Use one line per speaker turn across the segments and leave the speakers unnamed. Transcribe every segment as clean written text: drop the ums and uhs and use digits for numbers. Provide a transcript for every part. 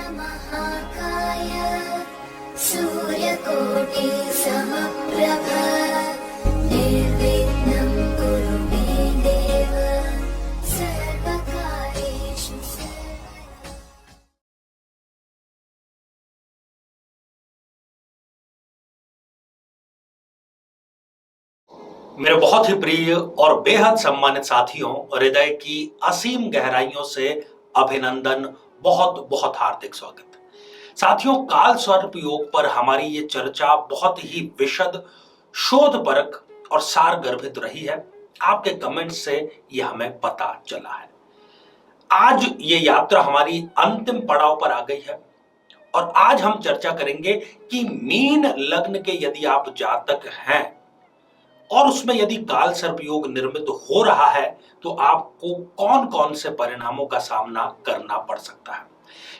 महाकाय सूर्यकोटि समप्रभ निर्विघ्नं कुरु मे देव सर्वकार्येषु सर्वदा।
मेरे बहुत ही प्रिय और बेहद सम्मानित साथियों, हृदय की असीम गहराइयों से अभिनंदन, बहुत बहुत हार्दिक स्वागत। साथियों, काल सर्प योग पर हमारी ये चर्चा बहुत ही विशद, शोधपरक और सारगर्भित रही है। आपके कमेंट से ये हमें पता चला है। आज ये यात्रा हमारी अंतिम पड़ाव पर आ गई है और आज हम चर्चा करेंगे कि मीन लग्न के यदि आप जातक हैं और उसमें यदि काल सर्प योग निर्मित हो रहा है तो आपको कौन कौन से परिणामों का सामना करना पड़ सकता है।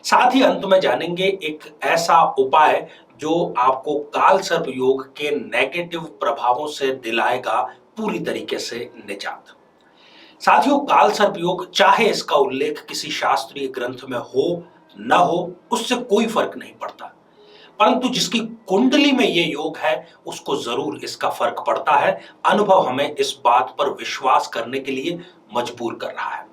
साथ ही अंत में जानेंगे एक ऐसा उपाय जो आपको काल सर्प योग के नेगेटिव प्रभावों से दिलाएगा पूरी तरीके से निजात। साथियों, काल सर्प योग चाहे इसका उल्लेख किसी शास्त्रीय ग्रंथ में हो न हो, उससे कोई फर्क नहीं पड़ता, परंतु जिसकी कुंडली में ये योग है उसको जरूर इसका फर्क पड़ता है। अनुभव हमें इस बात पर विश्वास करने के लिए मजबूर कर रहा है।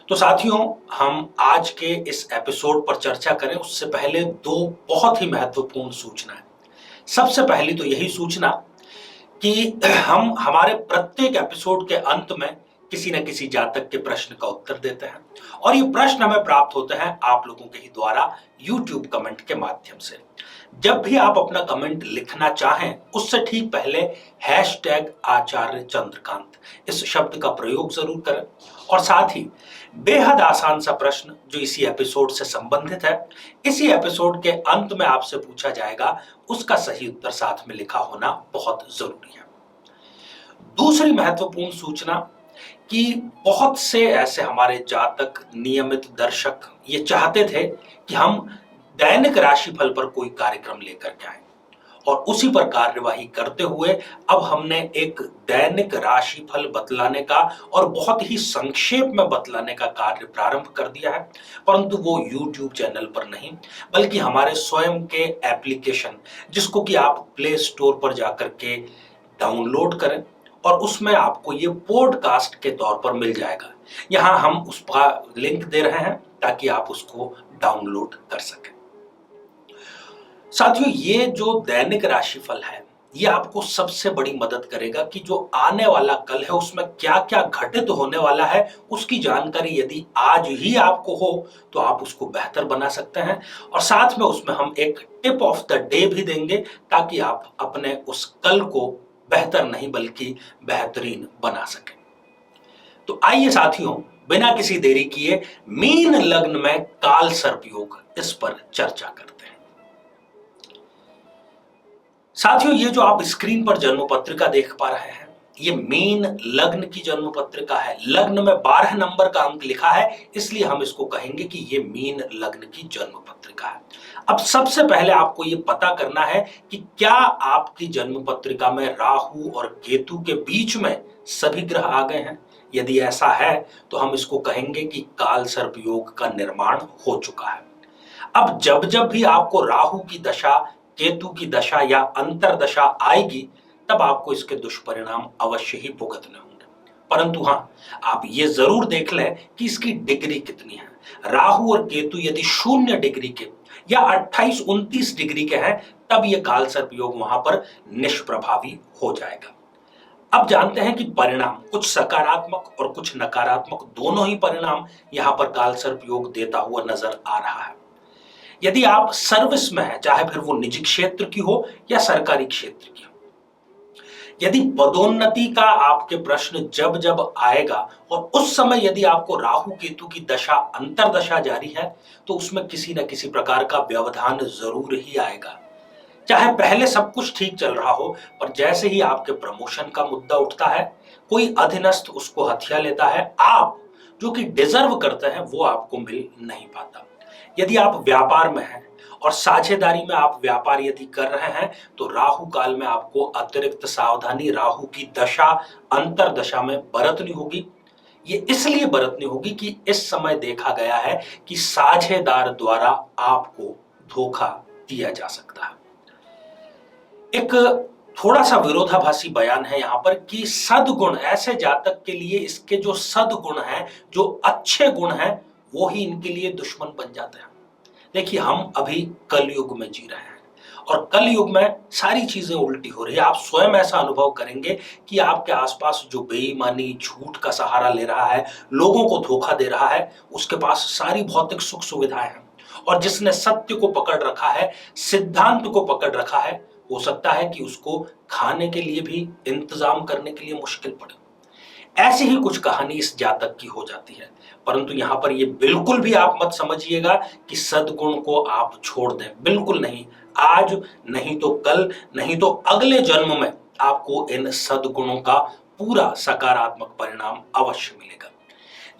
तो साथियों, हम आज के इस एपिसोड पर चर्चा करें उससे पहले दो बहुत ही महत्वपूर्ण सूचना है। सबसे पहली तो यही सूचना कि हम हमारे प्रत्येक एपिसोड के अंत में किसी न किसी जातक के प्रश्न का उत्तर देते हैं और ये प्रश्न हमें प्राप्त होते हैं आप लोगों के ही द्वारा YouTube कमेंट के माध्यम से। जब भी आप अपना कमेंट लिखना चाहें उससे ठीक पहले #आचार्य चंद्रकांत इस शब्द का प्रयोग जरूर करें और साथ ही बेहद आसान सा प्रश्न जो इसी एपिसोड से संबंधित है, इसी एपिसोड के अंत में आपसे पूछा जाएगा, उसका सही उत्तर साथ में लिखा होना बहुत जरूरी है। दूसरी महत्वपूर्ण सूचना कि बहुत से ऐसे हमारे जातक, नियमित दर्शक ये चाहते थे कि हम दैनिक राशिफल पर कोई कार्यक्रम लेकर के आए और उसी पर कार्यवाही करते हुए अब हमने एक दैनिक राशिफल बतलाने का और बहुत ही संक्षेप में बतलाने का कार्य प्रारंभ कर दिया है, परंतु वो YouTube चैनल पर नहीं बल्कि हमारे स्वयं के एप्लीकेशन, जिसको कि आप प्ले स्टोर पर जाकर के डाउनलोड करें और उसमें आपको ये पॉडकास्ट के तौर पर मिल जाएगा। यहां हम उसका लिंक दे रहे हैं ताकि आप उसको डाउनलोड कर सकें। साथियों, ये जो दैनिक राशिफल है ये आपको सबसे बड़ी मदद करेगा कि जो आने वाला कल है उसमें क्या क्या घटित होने वाला है उसकी जानकारी यदि आज ही आपको हो तो आप उसको बेहतर बना सकते हैं और साथ में उसमें हम एक टिप ऑफ द डे भी देंगे ताकि आप अपने उस कल को बेहतर नहीं बल्कि बेहतरीन बना सके। तो आइए साथियों, बिना किसी देरी किए मीन लग्न में काल सर्प योग इस पर चर्चा करते हैं। साथियों, ये जो आप स्क्रीन पर जन्म पत्रिका देख पा रहे हैं ये मीन लग्न की जन्म पत्रिका है। लग्न में 12 नंबर का अंक लिखा है, इसलिए हम इसको कहेंगे कि ये मीन लग्न की जन्म पत्रिका है। अब सबसे पहले आपको ये पता करना है कि क्या आपकी जन्म पत्रिका में राहु और केतु के बीच में सभी ग्रह आ गए हैं। यदि ऐसा है तो हम इसको कहेंगे कि काल सर्प योग का निर्माण हो चुका है। अब जब जब भी आपको राहु की दशा, केतु की दशा या अंतरदशा आएगी तब आपको इसके दुष्परिणाम अवश्य ही भुगतने होंगे, परंतु हाँ, आप ये जरूर देख लें कि इसकी डिग्री कितनी है। राहु और केतु यदि 0 डिग्री के या 28-29 डिग्री के हैं तब ये काल सर्प योग वहां पर निष्प्रभावी हो जाएगा। अब जानते हैं कि परिणाम कुछ सकारात्मक और कुछ नकारात्मक दोनों ही परिणाम यहां पर काल सर्प योग देता हुआ नजर आ रहा है। यदि आप सर्विस में हैं, चाहे फिर वो निजी क्षेत्र की हो या सरकारी क्षेत्र की हो, यदि पदोन्नति का आपके प्रश्न जब जब आएगा और उस समय यदि आपको राहु केतु की दशा, अंतरदशा जारी है तो उसमें किसी न किसी प्रकार का व्यवधान जरूर ही आएगा। चाहे पहले सब कुछ ठीक चल रहा हो, पर जैसे ही आपके प्रमोशन का मुद्दा उठता है, कोई अधीनस्थ उसको हथिया लेता है, आप जो कि डिजर्व करते हैं वो आपको मिल नहीं पाता। यदि आप व्यापार में हैं और साझेदारी में आप व्यापार यदि कर रहे हैं तो राहु काल में आपको अतिरिक्त सावधानी राहु की दशा, अंतरदशा में बरतनी होगी। ये इसलिए बरतनी होगी कि इस समय देखा गया है कि साझेदार द्वारा आपको धोखा दिया जा सकता है। एक थोड़ा सा विरोधाभासी बयान है यहां पर कि सद्गुण, ऐसे जातक के लिए इसके जो सद्गुण हैं, जो अच्छे गुण हैं, वो ही इनके लिए दुश्मन बन जाते हैं। देखिए, हम अभी कलयुग में जी रहे हैं और कलयुग में सारी चीजें उल्टी हो रही है। आप स्वयं ऐसा अनुभव करेंगे कि आपके आसपास जो बेईमानी, झूठ का सहारा ले रहा है, लोगों को धोखा दे रहा है, उसके पास सारी भौतिक सुख सुविधाएं हैं, और जिसने सत्य को पकड़ रखा है, सिद्धांत को पकड़ रखा है, हो सकता है कि उसको खाने के लिए भी इंतजाम करने के लिए मुश्किल पड़े। ऐसी ही कुछ कहानी इस जातक की हो जाती है। परंतु यहां पर ये बिल्कुल भी आप मत समझिएगा कि सद्गुण को आप छोड़ दें, बिल्कुल नहीं। आज नहीं तो कल, नहीं तो अगले जन्म में आपको इन सद्गुणों का पूरा सकारात्मक परिणाम अवश्य मिलेगा।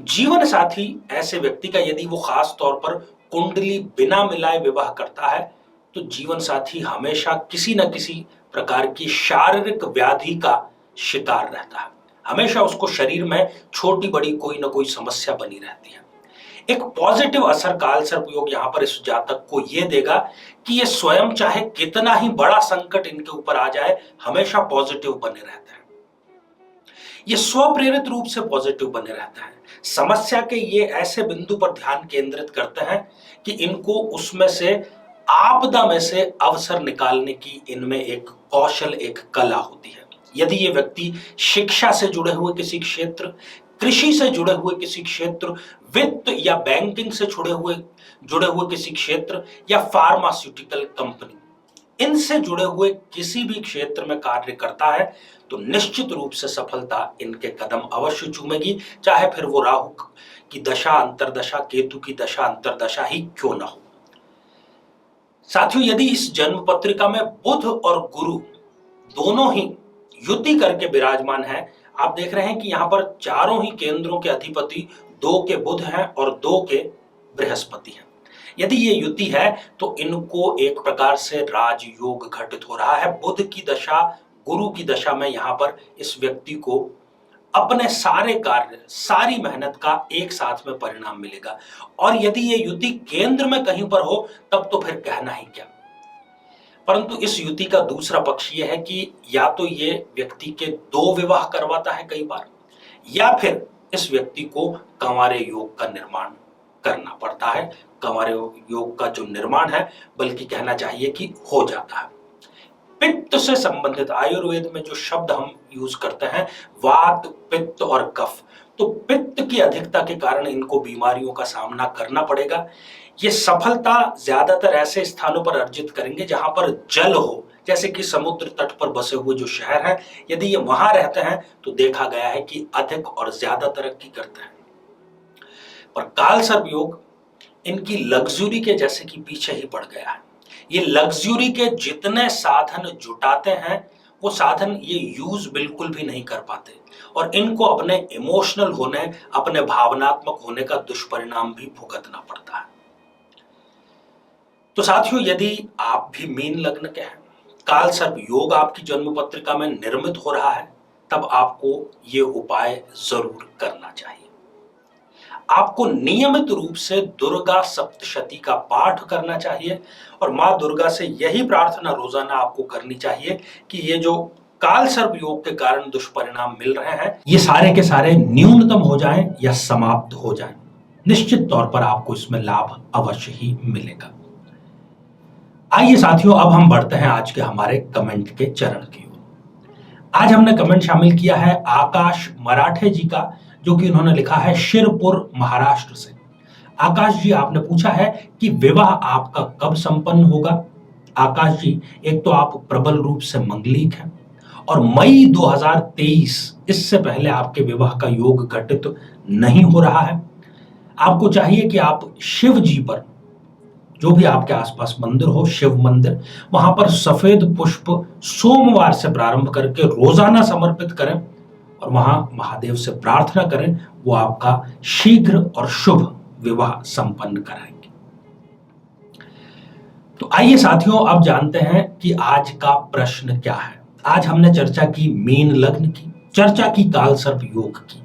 जीवन साथी ऐसे व्यक्ति का यदि वो खास तौर पर कुंडली बिना मिलाए विवाह करता है, तो जीवन साथी हमेशा किसी न किसी प्रकार की शारीरिक व्याधि का शिकार रहता है। हमेशा उसको शरीर में छोटी बड़ी कोई ना कोई समस्या बनी रहती है। एक पॉजिटिव असर काल सर्प योग यहां पर इस जातक को यह देगा कि ये स्वयं चाहे कितना ही बड़ा संकट इनके ऊपर आ जाए, हमेशा पॉजिटिव बने रहते हैं। ये स्वप्रेरित रूप से पॉजिटिव बने रहते हैं। समस्या के ये ऐसे बिंदु पर ध्यान केंद्रित करते हैं कि इनको उसमें से, आपदा में से अवसर निकालने की इनमें एक कौशल, एक कला होती है। यदि ये व्यक्ति शिक्षा से जुड़े हुए किसी क्षेत्र, कृषि से जुड़े हुए किसी क्षेत्र, वित्त या बैंकिंग से जुड़े हुए किसी क्षेत्र, या फार्मास्यूटिकल कंपनी, इनसे जुड़े हुए किसी भी क्षेत्र में कार्य करता है, तो निश्चित रूप से सफलता इनके कदम अवश्य चूमेगी, चाहे फिर वो राहु की दशा, अंतरदशा, केतु की दशा, अंतरदशा ही क्यों ना हो। साथियों, यदि इस जन्म पत्रिका में बुध और गुरु दोनों ही युति करके विराजमान है, आप देख रहे हैं कि यहां पर चारों ही केंद्रों के अधिपति 2 के बुध हैं और 2 के बृहस्पति हैं। यदि ये युति है तो इनको एक प्रकार से राजयोग घटित हो रहा है। बुध की दशा, गुरु की दशा में यहां पर इस व्यक्ति को अपने सारे कार्य, सारी मेहनत का एक साथ में परिणाम मिलेगा। और यदि ये युति केंद्र में कहीं पर हो, तब तो फिर कहना ही क्या। परंतु इस युति का दूसरा पक्ष यह है कि या तो ये व्यक्ति के 2 विवाह करवाता है कई बार, या फिर इस व्यक्ति को कंवारे योग का निर्माण करना पड़ता है। कंवारे योग का जो निर्माण है, बल्कि कहना चाहिए कि हो जाता है। पित्त से संबंधित आयुर्वेद में जो शब्द हम यूज करते हैं, वात, पित्त और कफ, तो पित्त की अधिकता के कारण इनको बीमारियों का सामना करना पड़ेगा। ये सफलता ज्यादातर ऐसे स्थानों पर अर्जित करेंगे जहां पर जल हो, जैसे कि समुद्र तट पर बसे हुए जो शहर हैं, यदि ये वहां रहते हैं तो देखा गया है कि अधिक और ज्यादा तरक्की करते हैं। पर काल सर्प योग इनकी लग्जरी के जैसे कि पीछे ही पड़ गया है। ये लग्जरी के जितने साधन जुटाते हैं, वो साधन ये यूज बिल्कुल भी नहीं कर पाते, और इनको अपने इमोशनल होने, अपने भावनात्मक होने का दुष्परिणाम भी भुगतना पड़ता है। तो साथियों, यदि आप भी मीन लग्न के हैं, काल सर्प योग आपकी जन्म पत्रिका में निर्मित हो रहा है, तब आपको ये उपाय जरूर करना चाहिए। आपको नियमित रूप से दुर्गा सप्तशती का पाठ करना चाहिए, और मां दुर्गा से यही प्रार्थना रोजाना आपको करनी चाहिए कि ये जो काल सर्प योग के कारण दुष्परिणाम मिल रहे हैं, ये सारे के सारे न्यूनतम हो जाएं या समाप्त हो जाएं। निश्चित तौर पर आपको इसमें लाभ अवश्य ही मिलेगा। आइए साथियों, अब हम बढ़ते हैं आज के हमारे कमेंट के चरण की ओर। आज हमने कमेंट शामिल किया है आकाश मराठे जी का, जो कि उन्होंने लिखा है शिरपुर महाराष्ट्र से। आकाश जी, आपने पूछा है कि विवाह आपका कब संपन्न होगा। आकाश जी, एक तो आप प्रबल रूप से मंगलिक हैं, और मई 2023 इससे पहले आपके विवाह का योग घटित नहीं हो रहा है। आपको चाहिए कि आप शिव जी पर, जो भी आपके आसपास मंदिर हो, शिव मंदिर, वहां पर सफेद पुष्प सोमवार से प्रारंभ करके रोजाना समर्पित करें, और वहां महादेव से प्रार्थना करें, वो आपका शीघ्र और शुभ विवाह संपन्न कराएंगे। तो आइए साथियों, अब जानते हैं कि आज का प्रश्न क्या है। आज हमने चर्चा की मीन लग्न की, चर्चा की काल सर्प योग की।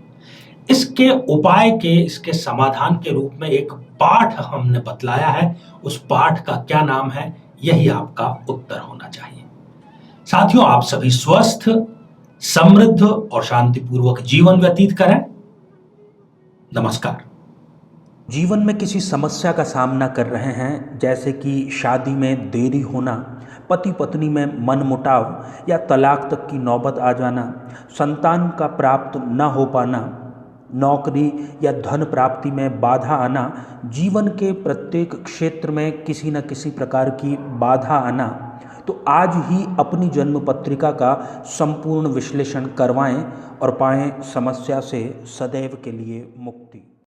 इसके उपाय के, इसके समाधान के रूप में एक पाठ हमने बतलाया है। उस पाठ का क्या नाम है, यही आपका उत्तर होना चाहिए। साथियों, आप सभी स्वस्थ, समृद्ध और शांतिपूर्वक जीवन व्यतीत करें। नमस्कार।
जीवन में किसी समस्या का सामना कर रहे हैं, जैसे कि शादी में देरी होना, पति पत्नी में मनमुटाव या तलाक तक की नौबत आ जाना, संतान का प्राप्त न हो पाना, नौकरी या धन प्राप्ति में बाधा आना, जीवन के प्रत्येक क्षेत्र में किसी न किसी प्रकार की बाधा आना, तो आज ही अपनी जन्म पत्रिका का संपूर्ण विश्लेषण करवाएं और पाएं समस्या से सदैव के लिए मुक्ति।